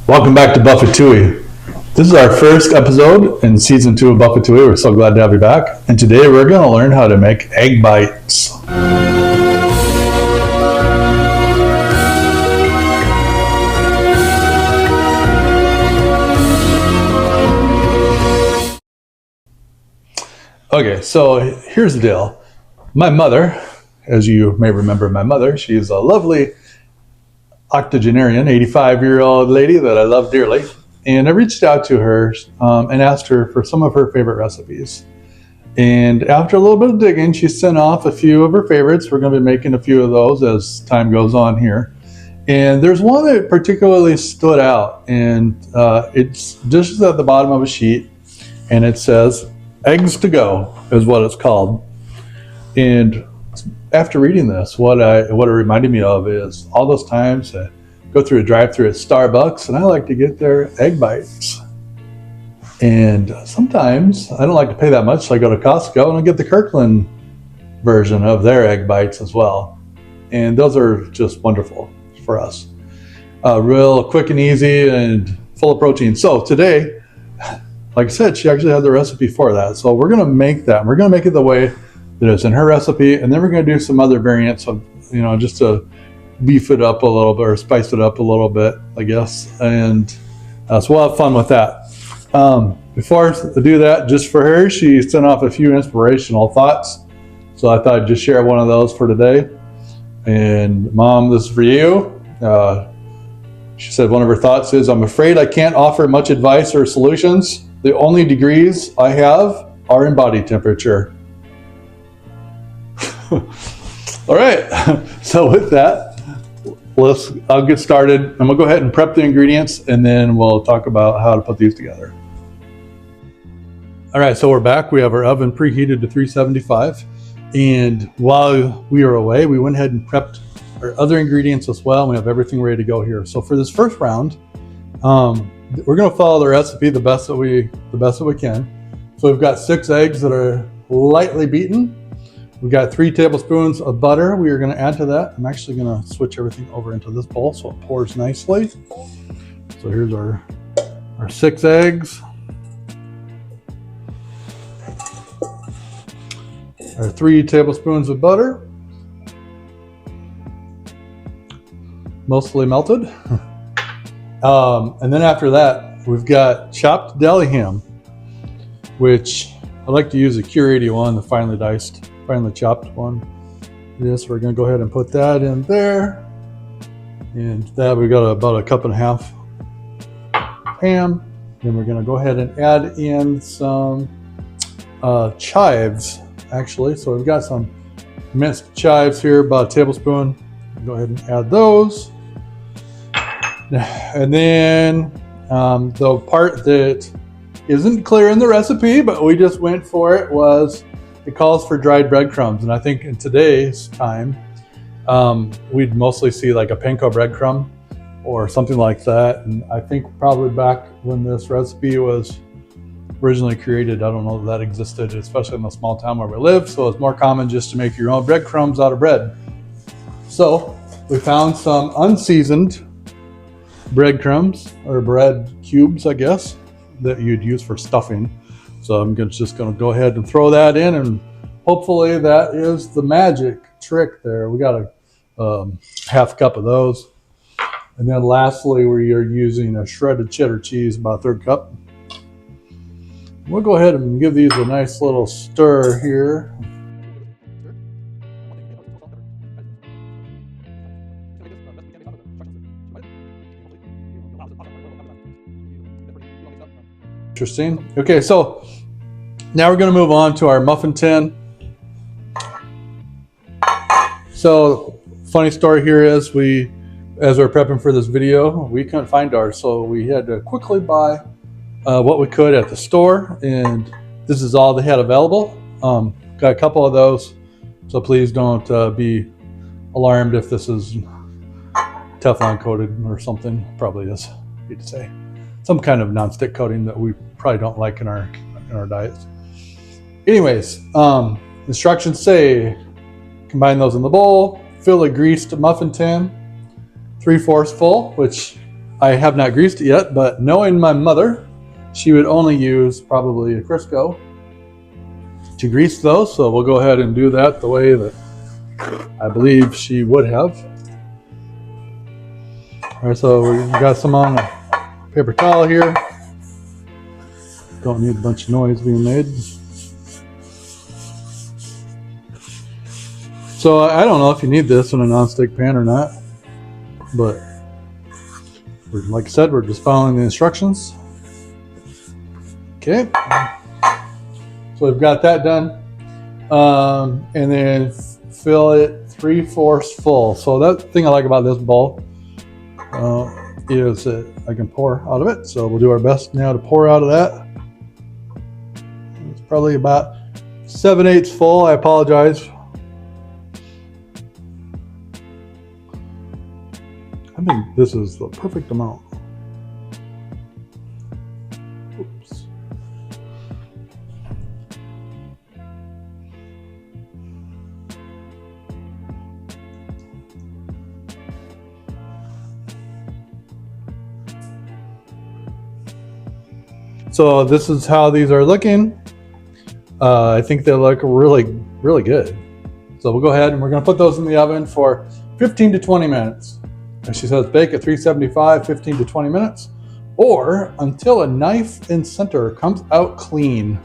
Welcome back to Buff-A-Touille. This is our first episode in season 2 of Buff-A-Touille. We're so glad to have you back. And today we're going to learn how to make egg bites. Okay, so here's the deal. My mother, as you may remember my mother, she's a lovely octogenarian, 85-year-old lady that I love dearly. And I reached out to her and asked her for some of her favorite recipes. And after a little bit of digging, she sent off a few of her favorites. We're going to be making a few of those as time goes on here. And there's one that particularly stood out. And it's just at the bottom of a sheet. And it says, eggs to go is what it's called. And after reading this, what it reminded me of is all those times I go through a drive-thru at Starbucks and I like to get their egg bites. And sometimes I don't like to pay that much, so I go to Costco and I get the Kirkland version of their egg bites as well. And those are just wonderful for us. Real quick and easy and full of protein. So today, like I said, she actually has the recipe for that. So we're gonna make that. We're gonna make it the way that is in her recipe, and then we're going to do some other variants of, just to beef it up a little bit or spice it up a little bit, I guess. And so we'll have fun with that. Before I do that, just for her, she sent off a few inspirational thoughts. So I thought I'd just share one of those for today. And Mom, this is for you. She said one of her thoughts is, I'm afraid I can't offer much advice or solutions. The only degrees I have are in body temperature. All right, so with that, I'll get started. I'm gonna go ahead and prep the ingredients and then we'll talk about how to put these together. All right, so we're back. We have our oven preheated to 375. And while we were away, we went ahead and prepped our other ingredients as well. We have everything ready to go here. So for this first round, we're gonna follow the recipe the best that we can. So we've got 6 eggs that are lightly beaten. We've got 3 tablespoons of butter we are going to add to that. I'm actually going to switch everything over into this bowl so it pours nicely. So here's our 6 eggs. Our 3 tablespoons of butter. Mostly melted. And then after that, we've got chopped deli ham, which I like to use a Cure 81, the finely chopped one. Yes, we're going to go ahead and put that in there. And that we got about 1.5 cups ham. Then we're going to go ahead and add in some chives, actually. So we've got some minced chives here, about 1 tablespoon. Go ahead and add those. And then the part that isn't clear in the recipe, but we just went for it, it calls for dried breadcrumbs. And I think in today's time, we'd mostly see like a panko breadcrumb or something like that. And I think probably back when this recipe was originally created, I don't know that existed, especially in the small town where we live. So it's more common just to make your own breadcrumbs out of bread. So we found some unseasoned breadcrumbs or bread cubes, I guess, that you'd use for stuffing. So I'm just going to go ahead and throw that in, and hopefully that is the magic trick there. We got a 1/2 cup of those. And then lastly, we are using a shredded cheddar cheese, about 1/3 cup. We'll go ahead and give these a nice little stir here. Interesting. Okay, so now we're going to move on to our muffin tin. So funny story here is as we're prepping for this video, we couldn't find ours, so we had to quickly buy what we could at the store, and this is all they had available. Got a couple of those, so please don't be alarmed if this is Teflon coated or something. Probably is, I hate to say. Some kind of nonstick coating that we probably don't like in our diets. Anyways, instructions say combine those in the bowl, fill a greased muffin tin 3/4 full, which I have not greased it yet, but knowing my mother, she would only use probably a Crisco to grease those. So we'll go ahead and do that the way that I believe she would have. All right, so we got some on a paper towel here. Don't need a bunch of noise being made. So I don't know if you need this in a nonstick pan or not, but like I said, we're just following the instructions. Okay, so we've got that done, and then fill it 3/4 full. So that thing I like about this bowl is that I can pour out of it. So we'll do our best now to pour out of that. It's probably about 7/8 full. I apologize. I think this is the perfect amount. Oops. So this is how these are looking. I think they look really, really good. So we'll go ahead and we're going to put those in the oven for 15 to 20 minutes. And she says bake at 375, 15 to 20 minutes, or until a knife and center comes out clean.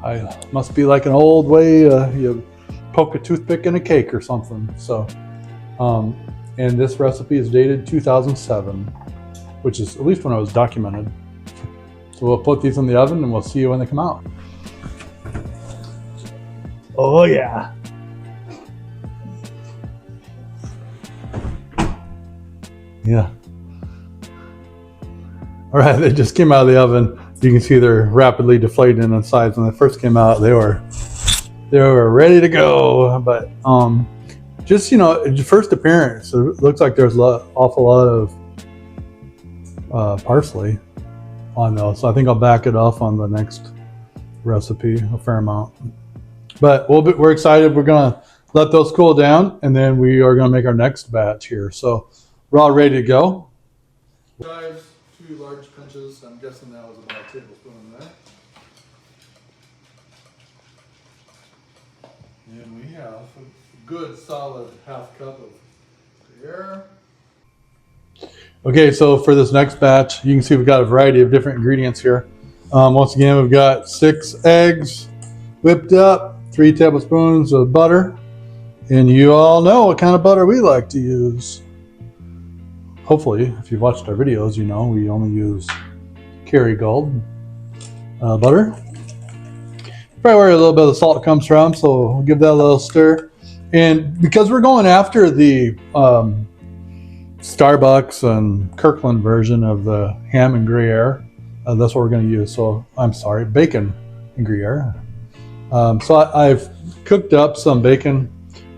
I must be like an old way you poke a toothpick in a cake or something. So, and this recipe is dated 2007, which is at least when it was documented. So we'll put these in the oven and we'll see you when they come out. Oh yeah. Yeah. All right, they just came out of the oven. You can see they're rapidly deflating in size. When they first came out, they were ready to go. But just first appearance, it looks like there's an awful lot of parsley on those. So I think I'll back it off on the next recipe a fair amount. But we're excited. We're gonna let those cool down, and then we are gonna make our next batch here. So we're all ready to go. Guys, 2 large pinches. I'm guessing that was about a tablespoon in there. And we have a good solid 1/2 cup of Gruyere. Okay, so for this next batch, you can see we've got a variety of different ingredients here. Once again, we've got 6 eggs whipped up, 3 tablespoons of butter, and you all know what kind of butter we like to use. Hopefully, if you've watched our videos, you know we only use Kerrygold butter. Probably where a little bit of the salt comes from, so we'll give that a little stir. And because we're going after the Starbucks and Kirkland version of the ham and Gruyere, that's what we're going to use. So I'm sorry, bacon and Gruyere. So I've cooked up some bacon,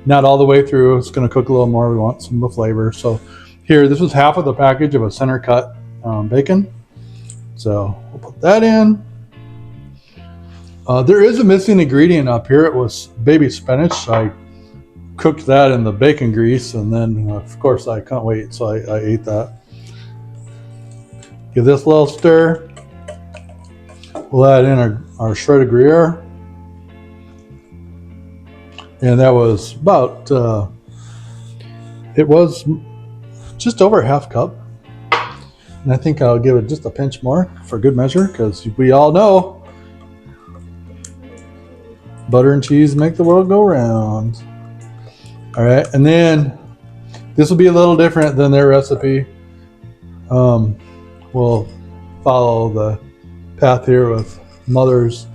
not all the way through. It's going to cook a little more. We want some of the flavor. So here, this is half of the package of a center cut bacon. So we'll put that in. There is a missing ingredient up here. It was baby spinach. I cooked that in the bacon grease, and then of course I couldn't wait, so I ate that. Give this a little stir. We'll add in our shredded Gruyere. And that was about, it was just over a 1/2 cup. And I think I'll give it just a pinch more for good measure, because we all know butter and cheese make the world go round. All right, and then this will be a little different than their recipe. We'll follow the path here with Mother's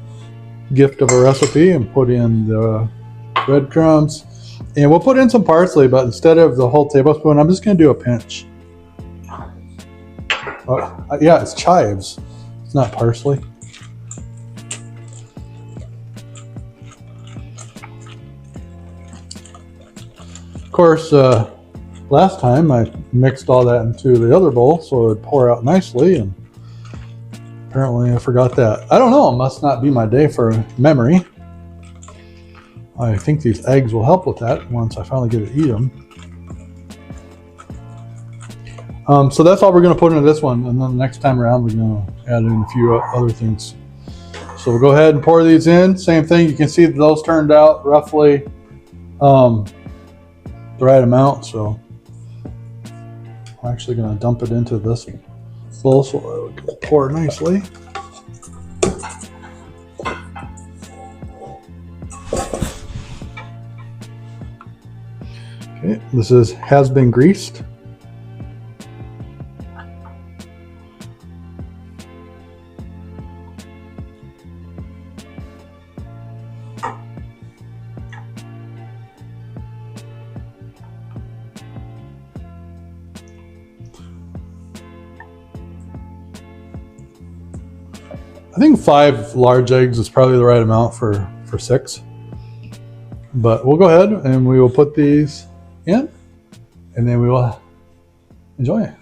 gift of a recipe and put in the breadcrumbs. And we'll put in some parsley, but instead of the whole tablespoon, I'm just going to do a pinch. Yeah, it's chives. It's not parsley. Of course, last time I mixed all that into the other bowl so it would pour out nicely, and apparently I forgot that. I don't know, it must not be my day for memory. I think these eggs will help with that once I finally get to eat them. So that's all we're going to put into this one, and then the next time around we're going to add in a few other things. So we'll go ahead and pour these in. Same thing, you can see that those turned out roughly the right amount. So I'm actually going to dump it into this bowl so it will pour nicely. Okay, this has been greased. I think 5 large eggs is probably the right amount for 6. But we'll go ahead and we will put these in, and then we will enjoy.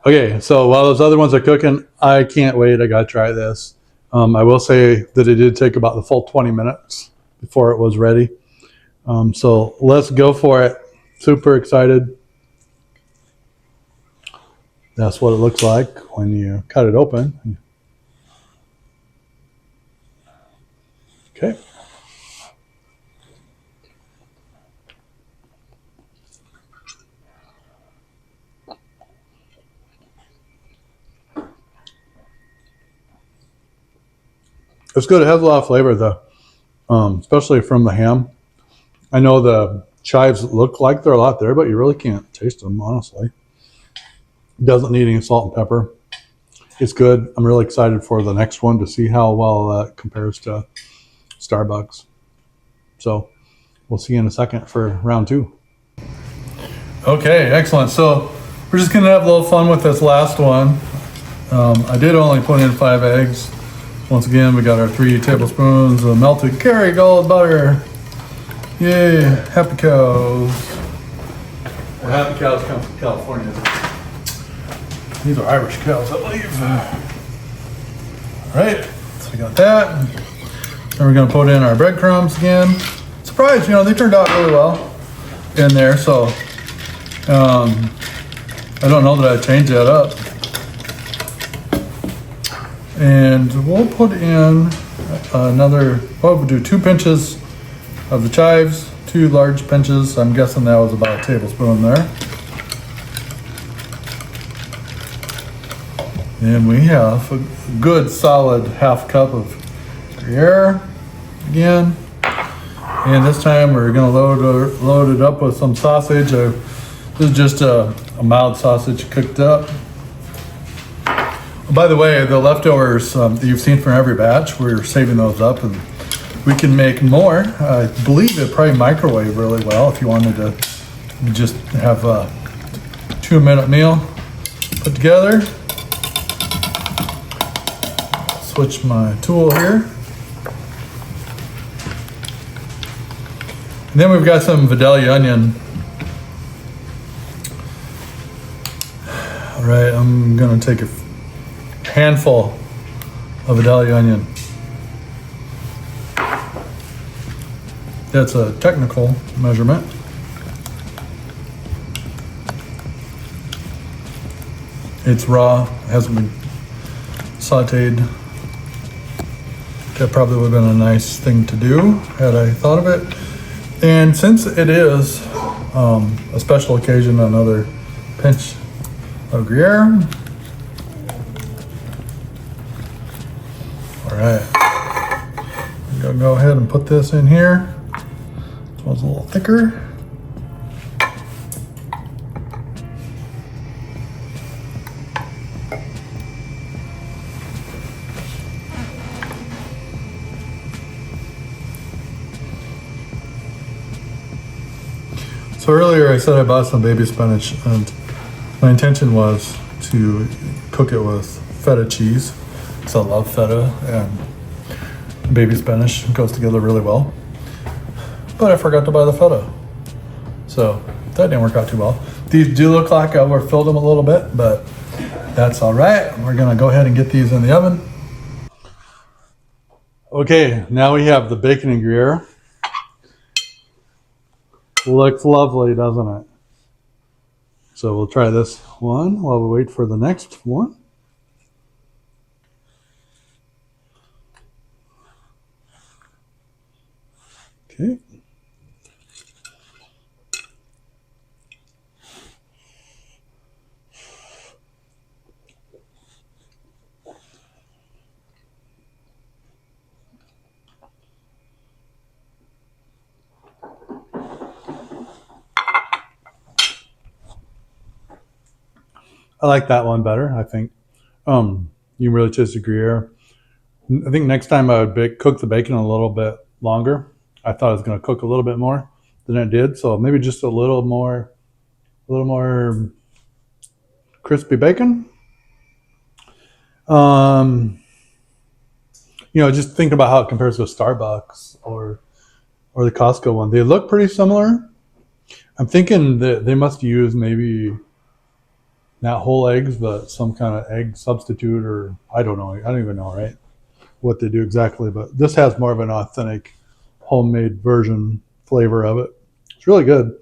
Okay, so while those other ones are cooking, I can't wait. I gotta try this. I will say that it did take about the full 20 minutes before it was ready. So let's go for it. Super excited. That's what it looks like when you cut it open. Okay. It's good. It has a lot of flavor, though, especially from the ham. I know the chives look like they're a lot there, but you really can't taste them, honestly. It doesn't need any salt and pepper. It's good. I'm really excited for the next one to see how well that compares to Starbucks. So we'll see you in a second for round 2. Okay, excellent. So we're just going to have a little fun with this last one. I did only put in 5 eggs. Once again, we got our 3 tablespoons of melted Kerrygold butter. Yay, happy cows. Well, happy cows come from California. These are Irish cows, I believe. All right, so we got that. Then we're gonna put in our breadcrumbs again. Surprised, they turned out really well in there, so I don't know that I'd change that up. And we'll put in we'll do 2 pinches of the chives, 2 large pinches. I'm guessing that was about a tablespoon there. And we have a good solid half cup of Gruyere again. And this time we're gonna load it up with some sausage. This is just a mild sausage cooked up. By the way, the leftovers that you've seen from every batch, we're saving those up and we can make more. I believe it probably microwave really well if you wanted to just have a 2-minute meal put together. Switch my tool here. And then we've got some Vidalia onion. All right, I'm gonna take a handful of Vidalia onion. That's a technical measurement. It's raw, hasn't been sauteed. That probably would have been a nice thing to do had I thought of it. And since it is a special occasion, another pinch of Gruyere. All right, I'm gonna go ahead and put this in here. This one's a little thicker. So earlier I said I bought some baby spinach, and my intention was to cook it with feta cheese, because I love feta, and baby spinach goes together really well. But I forgot to buy the feta, so that didn't work out too well. These do look like I overfilled them a little bit, but that's all right. We're gonna go ahead and get these in the oven. Okay, now we have the bacon and Gruyere. Looks lovely, doesn't it? So we'll try this one while we wait for the next one. Okay. I like that one better, I think. You can really taste the Gruyere. I think next time I would cook the bacon a little bit longer. I thought it was going to cook a little bit more than it did, so maybe just a little more crispy bacon. Just thinking about how it compares to Starbucks or the Costco one. They look pretty similar. I'm thinking that they must use maybe not whole eggs, but some kind of egg substitute, or I don't know. I don't even know, right? What they do exactly, but this has more of an authentic homemade version flavor of it. It's really good.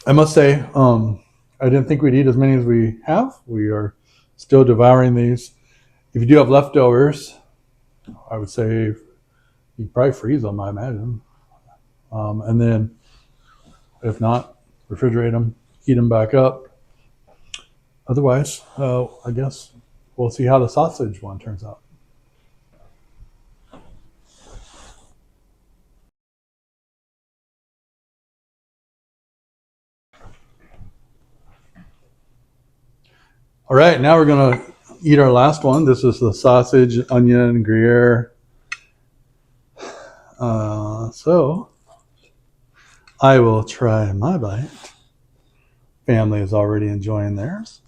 I must say, I didn't think we'd eat as many as we have. We are still devouring these. If you do have leftovers, I would say you could probably freeze them, I imagine. And then, if not, refrigerate them, heat them back up. Otherwise, I guess we'll see how the sausage one turns out. All right, now we're going to eat our last one. This is the sausage, onion, Gruyere. So I will try my bite. Family is already enjoying theirs.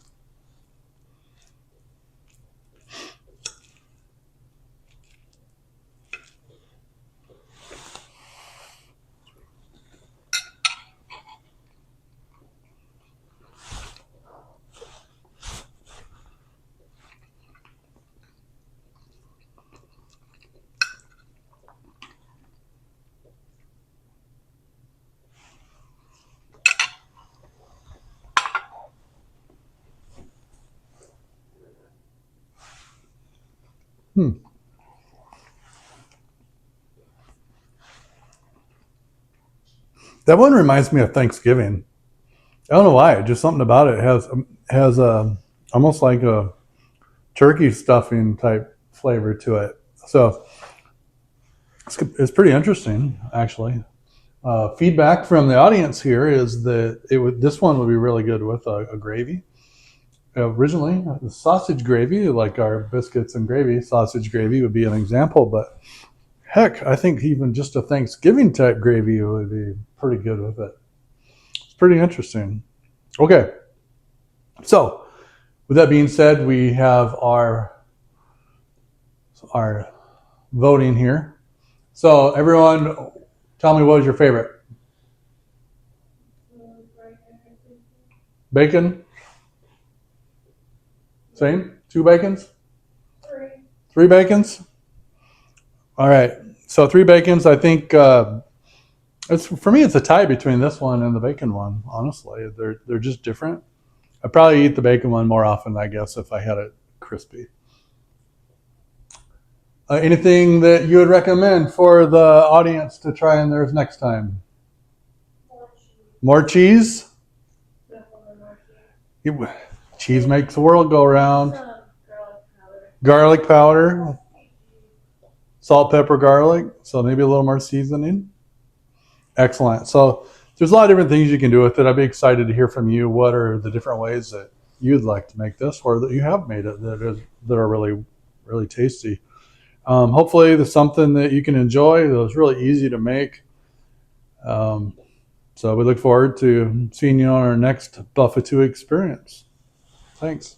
That one reminds me of Thanksgiving. I don't know why. Just something about it has a almost like a turkey stuffing type flavor to it. So it's pretty interesting, actually. Feedback from the audience here is that this one would be really good with a gravy. Originally, the sausage gravy, like our biscuits and gravy, sausage gravy would be an example. But heck, I think even just a Thanksgiving type gravy would be pretty good with it. It's pretty interesting. Okay, so with that being said, we have our voting here. So everyone, tell me, what was your favorite? Bacon? Same? 2 bacons? Three bacons? All right. So 3 bacons. I think for me, it's a tie between this one and the bacon one. Honestly, they're just different. I probably eat the bacon one more often, I guess, if I had it crispy. Anything that you would recommend for the audience to try in theirs next time? More cheese? Cheese makes the world go round. Garlic powder, salt, pepper, garlic. So maybe a little more seasoning. Excellent. So there's a lot of different things you can do with it. I'd be excited to hear from you. What are the different ways that you'd like to make this, or that you have made it that are really, really tasty? Hopefully, there's something that you can enjoy. That was really easy to make. So we look forward to seeing you on our next Buff-A-Touille experience. Thanks.